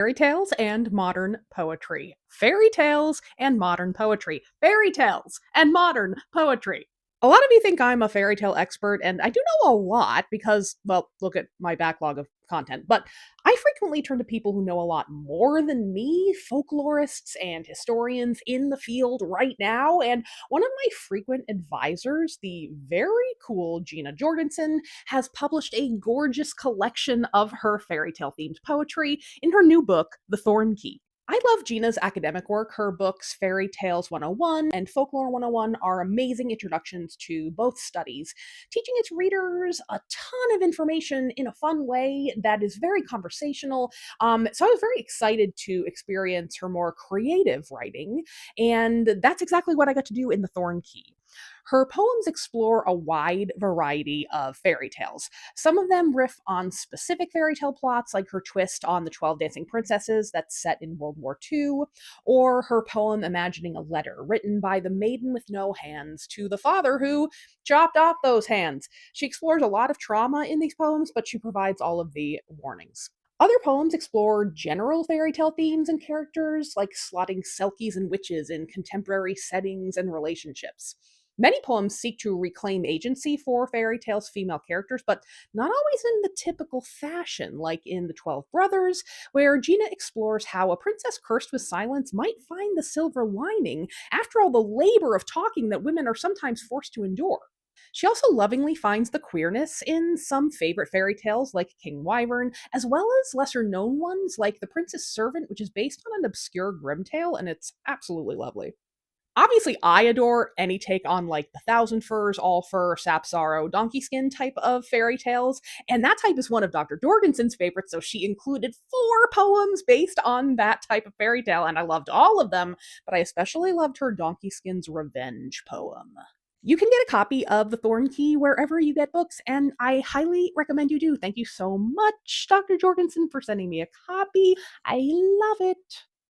Fairy tales and modern poetry. Fairy tales and modern poetry. Fairy tales and modern poetry. A lot of you think I'm a fairy tale expert, and I do know a lot because, well, look at my backlog of content. But I frequently turn to people who know a lot more than me, folklorists and historians in the field right now. And one of my frequent advisors, the very cool Gina Jorgensen, has published a gorgeous collection of her fairy tale themed poetry in her new book, The Thorn Key. I love Gina's academic work. Her books, Fairy Tales 101 and Folklore 101, are amazing introductions to both studies, teaching its readers a ton of information in a fun way that is very conversational. So I was very excited to experience her more creative writing, and that's exactly what I got to do in The Thorn Key. Her poems explore a wide variety of fairy tales. Some of them riff on specific fairy tale plots, like her twist on the 12 Dancing Princesses that's set in World War II, or her poem imagining a letter written by the maiden with no hands to the father who chopped off those hands. She explores a lot of trauma in these poems, but she provides all of the warnings. Other poems explore general fairy tale themes and characters, like slotting selkies and witches in contemporary settings and relationships. Many poems seek to reclaim agency for fairy tales' female characters, but not always in the typical fashion, like in The 12 Brothers, where Gina explores how a princess cursed with silence might find the silver lining after all the labor of talking that women are sometimes forced to endure. She also lovingly finds the queerness in some favorite fairy tales like King Wyvern, as well as lesser known ones like The Prince's Servant, which is based on an obscure grim tale, and it's absolutely lovely. Obviously, I adore any take on like the Thousand Furs, All Fur, Sapsarrow, Donkey Skin type of fairy tales, and that type is one of Dr. Jorgensen's favorites, so she included 4 poems based on that type of fairy tale, and I loved all of them, but I especially loved her Donkey Skin's Revenge poem. You can get a copy of The Thorn Key wherever you get books, and I highly recommend you do. Thank you so much, Dr. Jorgensen, for sending me a copy. I love it.